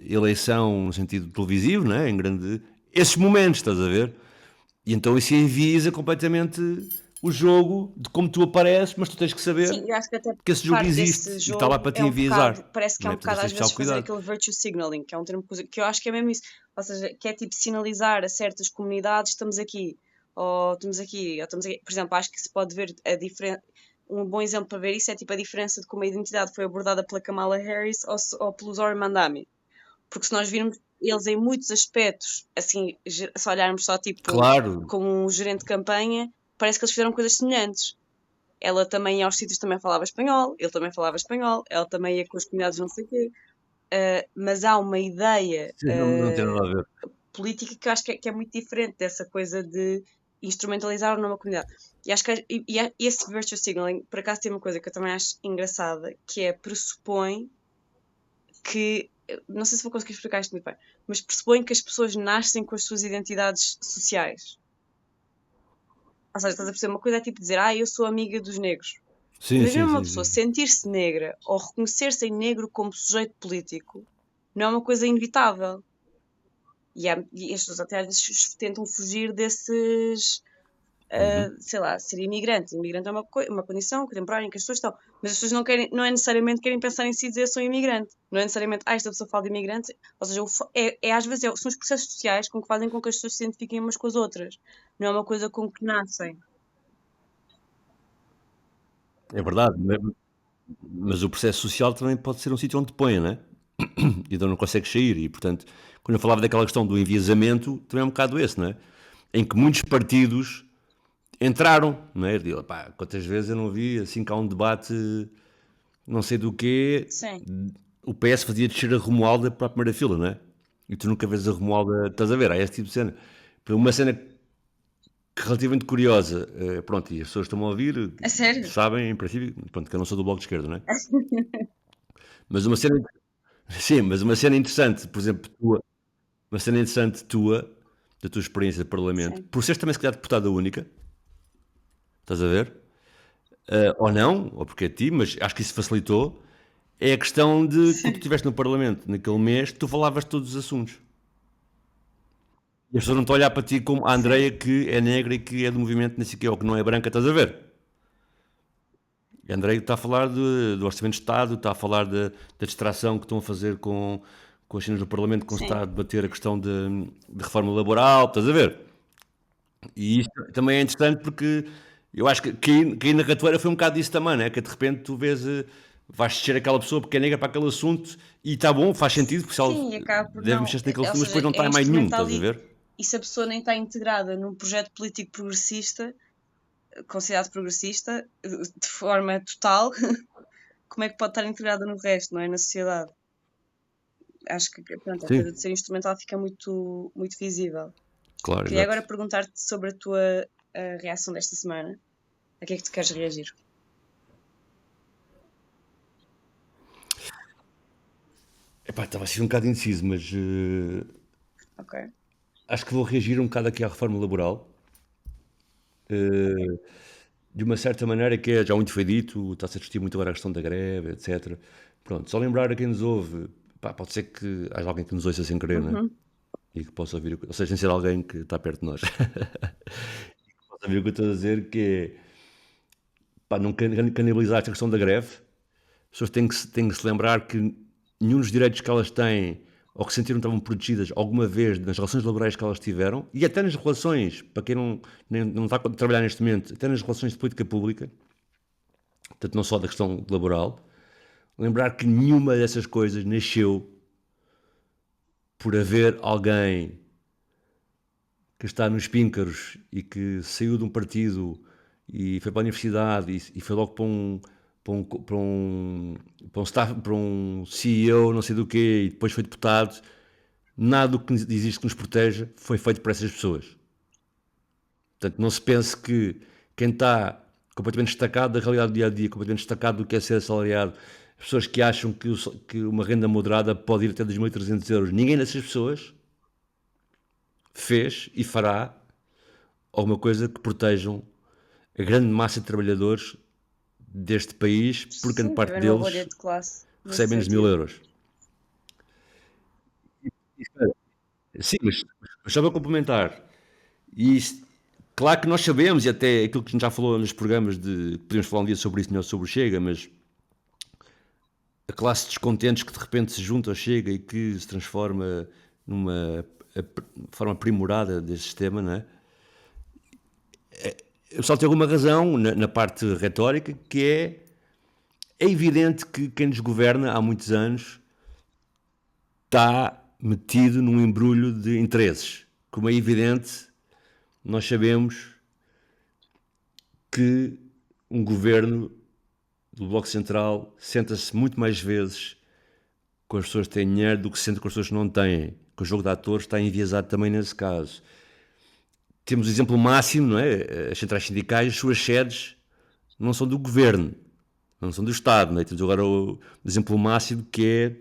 eleição no sentido televisivo, não é? Em grande. Esses momentos, estás a ver? E então isso envisa completamente o jogo de como tu apareces, mas tu tens que saber Sim, eu acho que até que esse jogo parte desse existe e que está lá jogo para te é um bocado, enviesar. parece que é Não um é? Portanto, bocado tens às de ter vezes fazer cuidado. aquele virtue signaling, que é um termo que eu acho que é mesmo isso. Ou seja, que é tipo sinalizar a certas comunidades estamos aqui, ou estamos aqui, ou estamos aqui. Por exemplo, acho que se pode ver a diferença. Um bom exemplo para ver isso é tipo a diferença de como a identidade foi abordada pela Kamala Harris ou pelo Zohar Mandami. Porque se nós virmos eles em muitos aspectos, assim, se olharmos só tipo Claro, como um gerente de campanha, parece que eles fizeram coisas semelhantes. Ela também ia aos sítios também falava espanhol, ele também falava espanhol, ela também ia com as comunidades não sei o quê. Mas há uma ideia não tem nada a ver. política que eu acho que é muito diferente dessa coisa de instrumentalizar numa comunidade. E acho que esse virtue signaling, por acaso, tem uma coisa que eu também acho engraçada, que é pressupõe que, não sei se vou conseguir explicar isto muito bem, mas pressupõe que as pessoas nascem com as suas identidades sociais. Ou seja, estás a perceber? Uma coisa é tipo dizer, eu sou amiga dos negros. Sim, Mas sim, mesmo uma sim, pessoa sim. sentir-se negra ou reconhecer-se em negro como sujeito político não é uma coisa inevitável. E as pessoas até às vezes tentam fugir desses, Uhum. sei lá, ser imigrante. Imigrante é uma condição temporária em que as pessoas estão. Mas as pessoas não querem, não é necessariamente querem pensar em si e dizer sou imigrante. Não é necessariamente, esta pessoa fala de imigrante. Ou seja, às vezes são os processos sociais com que fazem com que as pessoas se identifiquem umas com as outras. Não é uma coisa com que nascem. É verdade, mas o processo social também pode ser um sítio onde te põe, não é? E então não consegues sair. E, portanto, quando eu falava daquela questão do enviesamento, também é um bocado esse, não é? Em que muitos partidos entraram, não é? Digo, pá, quantas vezes eu não vi assim cá um debate, não sei do quê, Sim, o PS fazia descer a Romualda para a primeira fila, não é? E tu nunca vês a Romualda, estás a ver? Há esse tipo de cena. Uma cena relativamente curiosa, pronto, e as pessoas estão a ouvir, a sério? sabem, em princípio, pronto, que eu não sou do Bloco de Esquerda, não é? Mas uma cena, sim, mas uma cena interessante, por exemplo, uma cena interessante tua, da tua experiência de Parlamento, Sim. por seres também se calhar deputada única, estás a ver? Ou não, ou porque é ti, mas acho que isso facilitou, é a questão de quando tu estiveste no Parlamento naquele mês, tu falavas de todos os assuntos. E as pessoas não estão a olhar para ti como a Sim. Andreia que é negra e que é do movimento, nem sei o que, ou que não é branca, estás a ver? A Andreia está a falar do Orçamento de Estado, está a falar da distração que estão a fazer com as cenas do Parlamento, quando se está Sim. a debater a questão de reforma laboral, estás a ver? E isto também é interessante porque eu acho que cair na ratoeira foi um bocado disso também, né? Que de repente tu vês, vais descer aquela pessoa porque é negra para aquele assunto e está bom, faz sentido, porque se ela Sim, e acaba por deve não. mexer-se naquele Ou assunto, mas depois seja, não é está em mais nenhum, instrumental estás a ver? e se a pessoa nem está integrada num projeto político progressista, considerado progressista, de forma total, como é que pode estar integrada no resto, não é? Na sociedade. Acho que, pronto, a Sim, coisa de ser instrumental fica muito, muito visível. claro, Queria exato. agora perguntar-te sobre a tua reação desta semana. A que é que tu queres reagir? Epá, estava assim um bocado indeciso, mas Ok. acho que vou reagir um bocado aqui à reforma laboral. eh, de uma certa maneira, que é, já muito foi dito, está-se a discutir muito agora a questão da greve, etc. Pronto, só lembrar a quem nos ouve, pá, pode ser que haja alguém que nos ouça sem querer, né? Uhum. E que possa ouvir, ou seja, sem ser alguém que está perto de nós. Possa ouvir o que eu estou a dizer, que é, pá, não canibalizar esta questão da greve. As pessoas têm que se lembrar que nenhum dos direitos que elas têm ou que sentiram que estavam protegidas alguma vez nas relações laborais que elas tiveram, e até nas relações, para quem não está a trabalhar neste momento, até nas relações de política pública, portanto não só da questão laboral, lembrar que nenhuma dessas coisas nasceu por haver alguém que está nos píncaros e que saiu de um partido e foi para a universidade e foi logo para um CEO, não sei do quê, e depois foi deputado. Nada do que existe que nos proteja foi feito por essas pessoas. Portanto, não se pense que quem está completamente destacado da realidade do dia a dia, completamente destacado do que é ser assalariado, pessoas que acham que uma renda moderada pode ir até 2.300 euros, ninguém dessas pessoas fez e fará alguma coisa que protejam a grande massa de trabalhadores deste país, porque grande Sim, para parte haver uma bolha deles de classe nesse recebe menos de 1.000 sentido. euros. Sim, mas só para complementar, e claro que nós sabemos, e até aquilo que a gente já falou nos programas de podemos falar um dia sobre isso, melhor sobre o Chega, mas a classe de descontentes que de repente se junta ao Chega e que se transforma numa forma aprimorada deste sistema, não é? Eu só tenho alguma razão na parte retórica, que é evidente que quem nos governa há muitos anos está metido num embrulho de interesses. Como é evidente, nós sabemos que um governo do Bloco Central senta-se muito mais vezes com as pessoas que têm dinheiro do que senta com as pessoas que não têm. Que o jogo de atores está enviesado também nesse caso. temos o exemplo máximo, não é? As centrais sindicais, as suas sedes não são do governo, não são do Estado, não é? Temos agora o exemplo máximo que é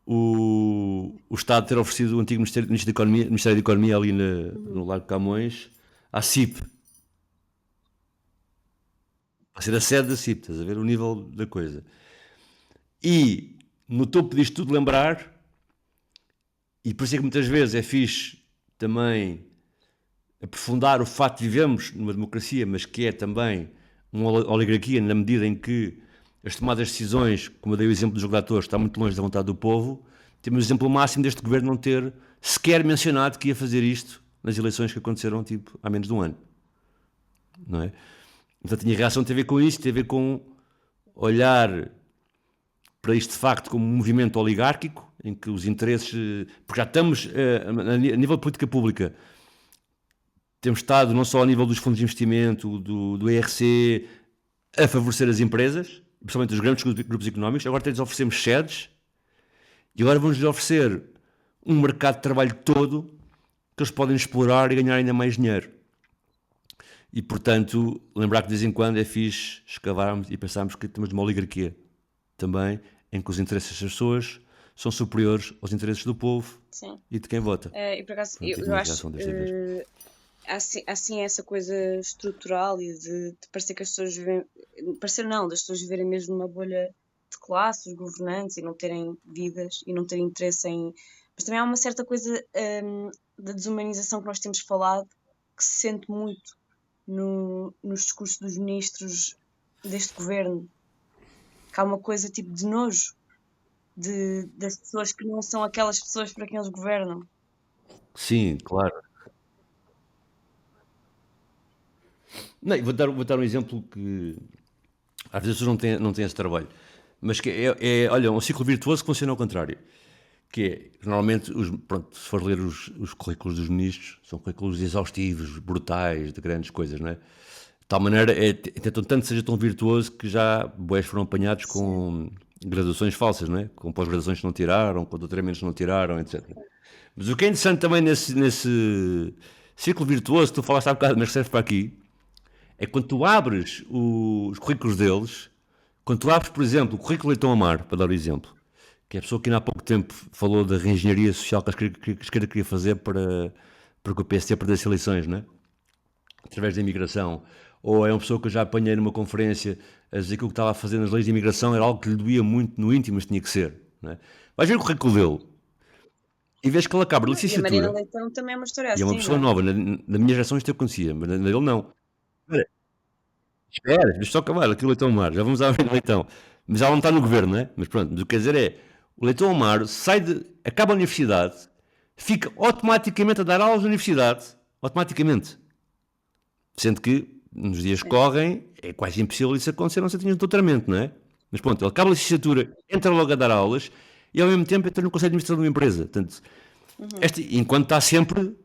o Estado ter oferecido o antigo Ministério da Economia ali no Largo de Camões à CIP, para ser a sede da CIP, estás a ver o nível da coisa. E no topo disto tudo lembrar, e por isso é que muitas vezes é fixe também aprofundar o facto de vivemos numa democracia, mas que é também uma oligarquia na medida em que as tomadas de decisões, como eu dei o exemplo do jogo de atores, está muito longe da vontade do povo. Temos o exemplo máximo deste governo não ter sequer mencionado que ia fazer isto nas eleições que aconteceram tipo, há menos de um ano. Não é? Portanto, a minha reação tem a ver com isso, tem a ver com olhar para isto de facto como um movimento oligárquico, em que os interesses. Porque já estamos, a nível de política pública, temos estado não só a nível dos fundos de investimento, do ERC, a favorecer as empresas, principalmente os grandes grupos económicos. Agora até lhes oferecemos sedes e agora vamos-lhes oferecer um mercado de trabalho todo que eles podem explorar e ganhar ainda mais dinheiro. E, portanto, lembrar que de vez em quando é fixe escavarmos e pensarmos que temos uma oligarquia também, em que os interesses das pessoas são superiores aos interesses do povo. Sim. E de quem vota. E por acaso, Pronto, eu acho há assim essa coisa estrutural e de parecer que as pessoas vivem, parecer não, das pessoas viverem mesmo numa bolha de classe, os governantes, e não terem vidas e não terem interesse em. Mas também há uma certa coisa da desumanização que nós temos falado que se sente muito nos discursos dos ministros deste governo, que há uma coisa tipo de nojo das pessoas que não são aquelas pessoas para quem eles governam. Sim, claro. Não, vou dar um exemplo que às vezes as pessoas não têm esse trabalho, mas que olha, um ciclo virtuoso que funciona ao contrário. Que é, normalmente, pronto, se for ler os currículos dos ministros, são currículos exaustivos, brutais, de grandes coisas, não é? De tal maneira, tentam tanto seja tão virtuoso que já boés foram apanhados com graduações falsas, não é? Com pós-graduações que não tiraram, com doutoramentos que não tiraram, etc. Mas o que é interessante também nesse círculo virtuoso, tu falaste há bocado, mas que serve para aqui, é quando tu abres os currículos deles, quando tu abres, por exemplo, o currículo de Leitão Amar, para dar o exemplo, que é a pessoa que ainda há pouco tempo falou da reengenharia social que a esquerda queria fazer para que o PSD perdesse eleições, não é? Através da imigração. Ou é uma pessoa que eu já apanhei numa conferência a dizer que o que estava a fazer nas leis de imigração era algo que lhe doía muito no íntimo, mas tinha que ser. Não é? Vais ver o currículo dele e vês que ele acaba de E a Marina licenciatura Leitão também é uma história e é uma assim, não pessoa é? nova. Na minha geração isto acontecia, mas na dele não. Espera, deixa só acabar, aqui o Leitão Amaro, já vamos à do Leitão. Mas já não está no governo, não é? Mas pronto, mas o que quer dizer é, o Leitão Amaro acaba a universidade, fica automaticamente a dar aulas na universidade, automaticamente. Sendo que, nos dias que Sim. correm, é quase impossível isso acontecer, não se tenha um doutoramento, não é? Mas pronto, ele acaba a licenciatura, entra logo a dar aulas, e ao mesmo tempo entra no Conselho de Administração de uma empresa. Portanto, enquanto está sempre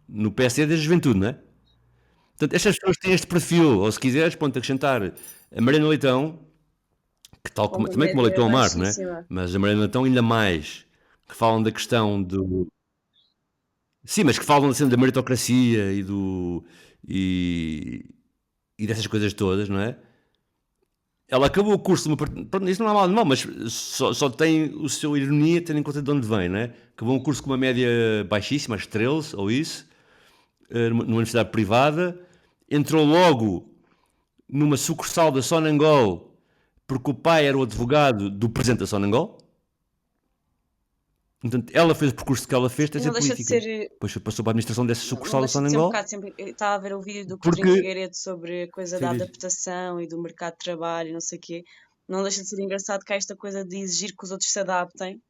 no PSD da juventude, não é? Portanto, estas pessoas têm este perfil, ou se quiseres, pronto, acrescentar a Mariana Leitão, que Com uma também como o média Leitão Amar, não é? baixíssima. Mas a Mariana Leitão ainda mais, que falam da questão do... Sim, mas que falam assim, da meritocracia e, e dessas coisas todas, não é? Ela acabou o curso de uma... Pronto, isso não há mal nenhum, mas só tem o seu ironia tendo em conta de onde vem, não é? Acabou um curso com uma média baixíssima, às 13, ou isso, numa universidade privada, entrou logo numa sucursal da Sonangol, porque o pai era o advogado do presidente da Sonangol. Portanto, ela fez o percurso que ela fez, tem E a ser não deixa de política. ser, Depois passou para a administração dessa não sucursal da deixa de ser um Sonangol, bocado sempre. Eu estava a ver o vídeo do Coutinho porque... Figueiredo sobre a coisa Sim, da diz. adaptação e do mercado de trabalho e não sei o quê. Não deixa de ser engraçado que há esta coisa de exigir que os outros se adaptem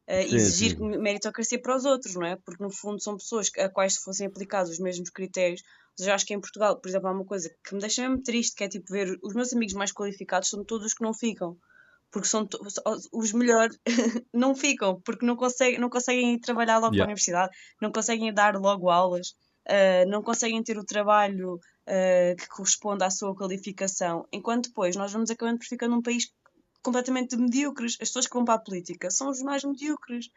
e Sim, exigir sim. meritocracia para os outros, não é? Porque no fundo são pessoas a quais se fossem aplicados os mesmos critérios. Ou seja, eu acho que em Portugal, por exemplo, há uma coisa que me deixa mesmo triste, que é tipo ver os meus amigos mais qualificados são todos os que não ficam. Porque os melhores não ficam, porque não conseguem ir trabalhar logo para a Yeah. universidade, não conseguem dar logo aulas, não conseguem ter o trabalho que corresponde à sua qualificação, enquanto depois nós vamos acabando por ficar num país completamente medíocres. As pessoas que vão para a política são os mais medíocres,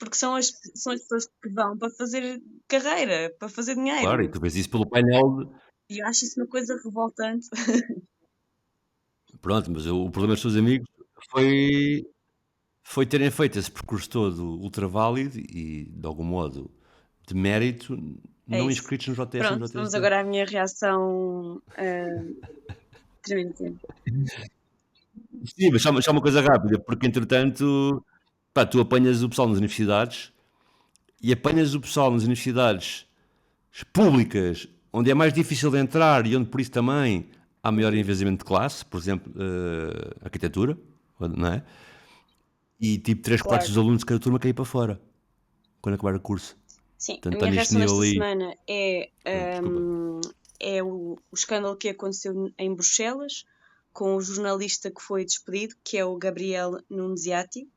porque são as pessoas que vão para fazer carreira, para fazer Claro, e dinheiro. tu vês isso pelo painel. E eu acho isso uma coisa revoltante. Pronto, mas o problema dos teus amigos foi, foi terem feito esse percurso todo ultra válido e, de algum modo, de mérito, É não isso. inscritos no JTS e no Pronto, vamos JSD. agora à minha reação tremenda. Sim, mas só uma coisa rápida, porque entretanto, pá, tu apanhas o pessoal nas universidades e apanhas o pessoal nas universidades públicas, onde é mais difícil de entrar e onde por isso também há maior envezamento de classe, por exemplo, arquitetura, não é? E tipo 3 quartos Claro. dos alunos de cada turma caem para fora, quando acabar o curso. Sim, a Portanto, está minha neste reação nível desta aí. semana Desculpa. é o escândalo que aconteceu em Bruxelas com o jornalista que foi despedido, que é o Gabriel Nunziati.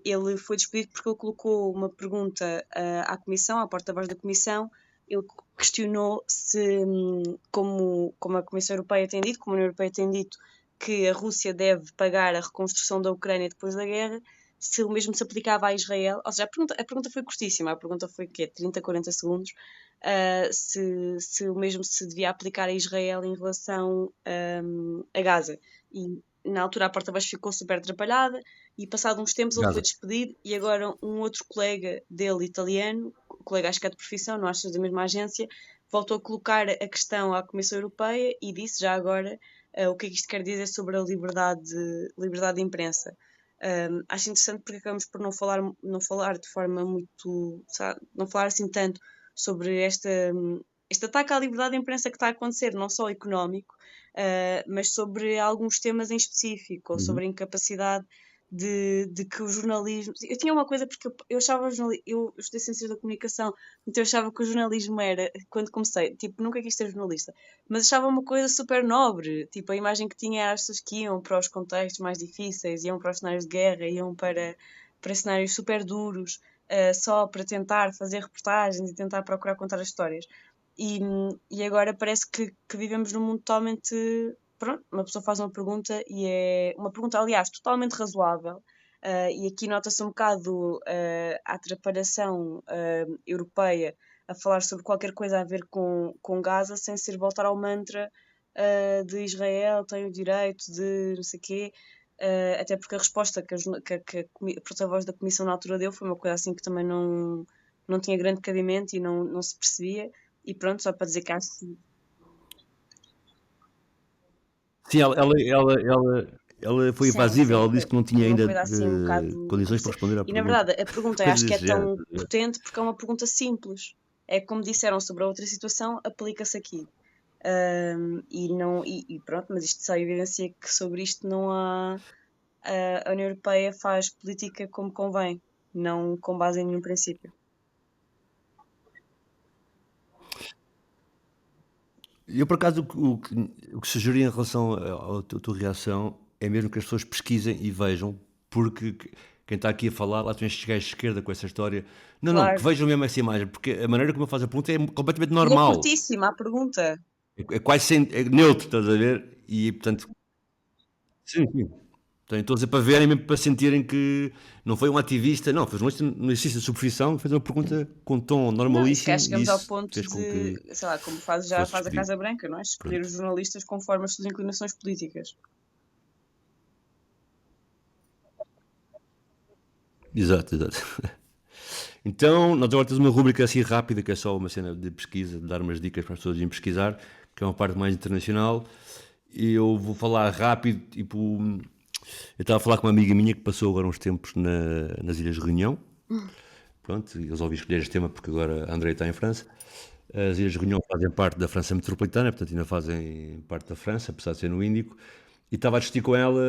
Ele foi despedido porque ele colocou uma pergunta à Comissão, à porta-voz da Comissão. Ele questionou se, como a Comissão Europeia tem dito, como a União Europeia tem dito, que a Rússia deve pagar a reconstrução da Ucrânia depois da guerra, se o mesmo se aplicava a Israel. Ou seja, a pergunta foi curtíssima, a pergunta foi quê? 30, 40 segundos. Se o mesmo se devia aplicar a Israel em relação a Gaza. E na altura a porta-voz ficou super atrapalhada e passado uns tempos ele foi Gaza. despedido e agora um outro colega dele, italiano, colega acho que é de profissão, não acho que é da mesma agência, voltou a colocar a questão à Comissão Europeia e disse já agora o que é que isto quer dizer sobre a liberdade de imprensa. Acho interessante porque acabamos por não falar de forma muito, sabe, não falar assim tanto sobre este ataque à liberdade de imprensa que está a acontecer, não só económico, mas sobre alguns temas em específico, ou Uhum. sobre a incapacidade de que o jornalismo. Eu tinha uma coisa, porque eu achava eu estudei Ciências da Comunicação, então eu achava que o jornalismo era, quando comecei, tipo, nunca quis ser jornalista, mas achava uma coisa super nobre, tipo, a imagem que tinha as pessoas que iam para os contextos mais difíceis, iam para os cenários de guerra, iam para cenários super duros, só para tentar fazer reportagens e tentar procurar contar as histórias. E agora parece que vivemos num mundo totalmente. Pronto, uma pessoa faz uma pergunta e é uma pergunta, aliás, totalmente razoável. E aqui nota-se um bocado a atrapalhação europeia a falar sobre qualquer coisa a ver com Gaza, sem ser voltar ao mantra de Israel tem o direito de não sei quê. Até porque a resposta que a porta-voz da Comissão na altura deu foi uma coisa assim que também não tinha grande cabimento e não se percebia. E pronto, só para dizer que acho que Sim, ela foi sim, evasiva, sim, ela disse que não tinha foi uma ainda coisa assim um bocado. condições para responder à E na pergunta. verdade, a pergunta eu Coisas acho que é desse género. tão potente porque é uma pergunta simples. É como disseram sobre a outra situação, aplica-se aqui. E pronto, mas isto só evidencia que sobre isto não há. A União Europeia faz política como convém, não com base em nenhum princípio. Eu, por acaso, o que sugeri em relação à tua reação é mesmo que as pessoas pesquisem e vejam, porque quem está aqui a falar, lá tem estes gajos de esquerda com essa história. Não, não, que Claro. vejam mesmo essa imagem, porque a maneira como eu faço a pergunta é completamente E é normal. curtíssima a pergunta. É quase é neutro, estás a ver? E, portanto, sim, sim. Então, estou a dizer para verem, mesmo para sentirem que não foi um ativista, não, foi um jornalista no exercício de superfície, fez uma pergunta com tom Não, e se calhar normalíssimo e chegamos ao isso ponto fez com que de, sei lá, como já fosse faz a despedido. Casa Branca, não é? Escolher Pronto. os jornalistas conforme as suas inclinações políticas. Exato, exato. Então, nós agora temos uma rubrica assim rápida, que é só uma cena de pesquisa, de dar umas dicas para as pessoas irem pesquisar, que é uma parte mais internacional. E eu vou falar rápido, tipo. Eu estava a falar com uma amiga minha que passou agora uns tempos nas Ilhas de Reunião. Pronto, e resolvi escolher este tema porque agora a Andrei está em França. As Ilhas de Reunião fazem parte da França metropolitana, portanto ainda fazem parte da França, apesar de ser no Índico. E estava a discutir com ela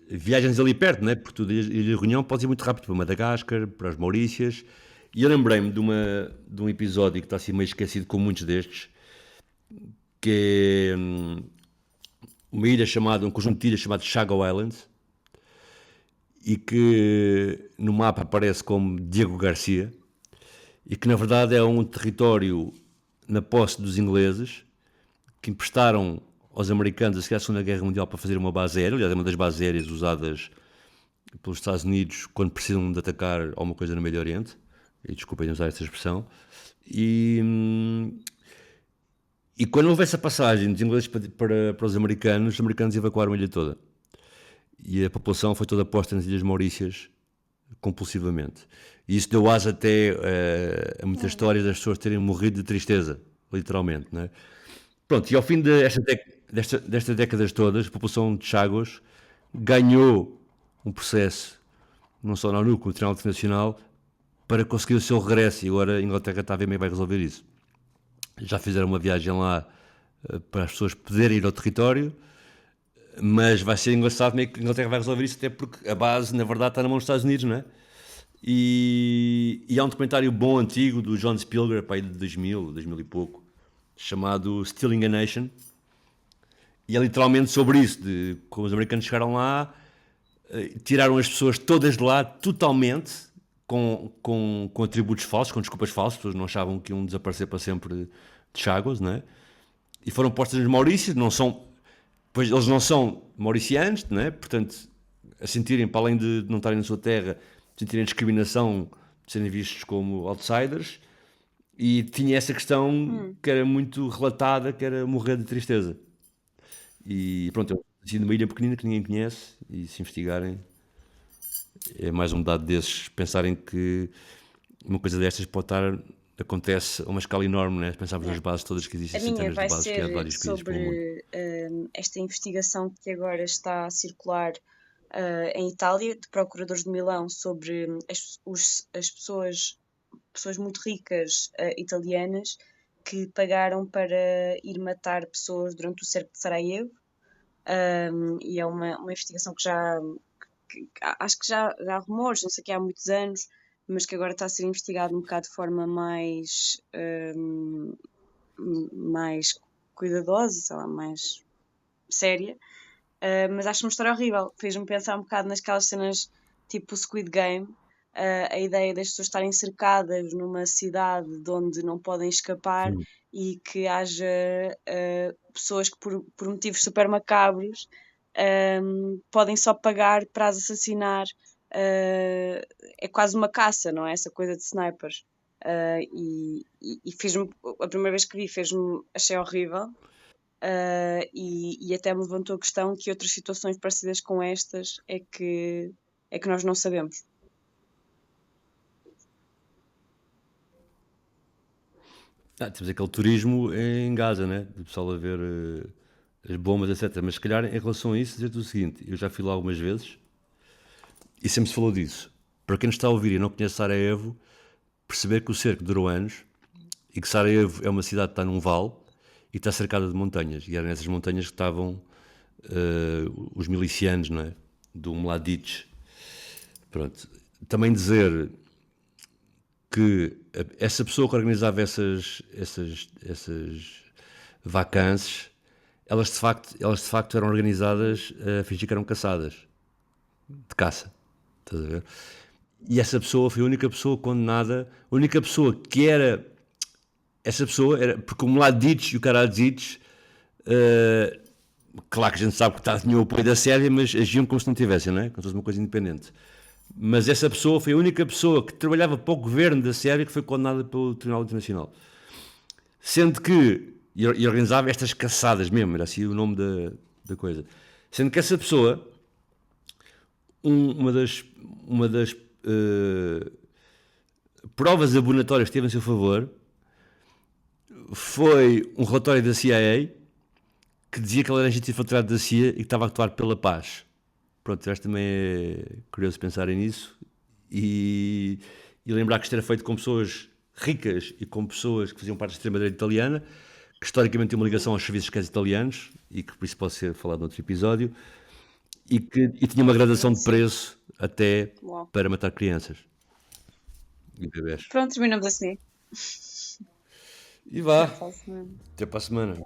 viagens ali perto, né? Porque tu de Ilha de Reunião podes ir muito rápido para Madagascar, para as Maurícias. E eu lembrei-me de um episódio que está assim meio esquecido com muitos destes, que é uma ilha chamada, um conjunto de ilhas chamado Chagos Islands, e que no mapa aparece como Diego Garcia, e que na verdade é um território na posse dos ingleses, que emprestaram aos americanos a seguir à Segunda Guerra Mundial para fazer uma base aérea, aliás é uma das bases aéreas usadas pelos Estados Unidos quando precisam de atacar alguma coisa no Médio Oriente, e desculpem usar esta expressão, e quando houve essa passagem dos ingleses para os americanos evacuaram a ilha toda. E a população foi toda posta nas Ilhas Maurícias compulsivamente. E isso deu asa até a muitas histórias das pessoas terem morrido de tristeza, literalmente. Não é? Pronto, e ao fim destas décadas todas, a população de Chagos ganhou um processo, não só na ONU, como no Tribunal Internacional, para conseguir o seu regresso. E agora a Inglaterra está a ver como é que vai resolver isso. Já fizeram uma viagem lá para as pessoas poderem ir ao território, mas vai ser engraçado como é que a Inglaterra vai resolver isso, até porque a base, na verdade, está na mão dos Estados Unidos, não é? E há um documentário bom, antigo, do John Spielberg, pai de 2000 e pouco, chamado Stealing a Nation, e é literalmente sobre isso, de como os americanos chegaram lá, tiraram as pessoas todas de lá, totalmente, com atributos falsos, com desculpas falsas, as pessoas não achavam que iam desaparecer para sempre de Chagos, não é? E foram postas nos Maurícios, pois eles não são mauricianos, não é? Portanto, a sentirem, para além de não estarem na sua terra, sentirem discriminação, de serem vistos como outsiders, e tinha essa questão que era muito relatada, que era morrer de tristeza. E pronto, é assim numa ilha pequenina que ninguém conhece, e se investigarem, é mais um dado desses, pensarem que uma coisa destas acontece a uma escala enorme, né? Pensávamos nas bases todas que existem, A minha centenas de vai bases que há de ser vários países pelo mundo. sobre esta investigação que agora está a circular em Itália, de procuradores de Milão, sobre as pessoas muito ricas italianas que pagaram para ir matar pessoas durante o cerco de Sarajevo. E é uma investigação que acho que já há rumores, não sei o que há muitos anos, mas que agora está a ser investigado um bocado de forma mais cuidadosa, sei lá, mais séria. Mas acho uma história horrível. Fez-me pensar um bocado nasquelas cenas tipo o Squid Game. A ideia das pessoas estarem cercadas numa cidade de onde não podem escapar e que haja pessoas que por motivos super macabros podem só pagar para as assassinar. É quase uma caça, não é? Essa coisa de snipers. E fez-me, a primeira vez que vi, achei horrível. E até me levantou a questão que outras situações parecidas com estas é que nós não sabemos. Temos aquele turismo em Gaza, né? Do pessoal a ver as bombas, etc. Mas se calhar, em relação a isso, dizer-te o seguinte: eu já fui lá algumas vezes e sempre se falou disso. Para quem nos está a ouvir e não conhece Sarajevo, perceber que o cerco durou anos e que Sarajevo é uma cidade que está num vale e está cercada de montanhas. E eram nessas montanhas que estavam os milicianos, não é? Do Mladic. Pronto. Também dizer que essa pessoa que organizava essas vacâncias, elas de facto eram organizadas a fingir que eram caçadas, de caça, estás a ver? E essa pessoa foi a única pessoa condenada, a única pessoa que era, essa pessoa era, porque o Mladic e o Karadzic, claro que a gente sabe que tinha o apoio da Sérvia, mas agiam como se não tivessem, não é? Como se fosse uma coisa independente. Mas essa pessoa foi a única pessoa que trabalhava para o governo da Sérvia que foi condenada pelo Tribunal Internacional. Sendo que, e organizava estas caçadas mesmo, era assim o nome da coisa. Sendo que essa pessoa, uma das provas abonatórias que teve em seu favor foi um relatório da CIA que dizia que ele era agente infiltrado da CIA e que estava a atuar pela paz. Pronto, acho também é curioso pensarem nisso e lembrar que isto era feito com pessoas ricas e com pessoas que faziam parte da extrema-direita italiana, que historicamente tinham uma ligação aos serviços secretos italianos e que por isso pode ser falado noutro episódio, e tinha uma gradação de preço até para matar crianças e bebés. Pronto, terminamos assim. E vá, até para a semana.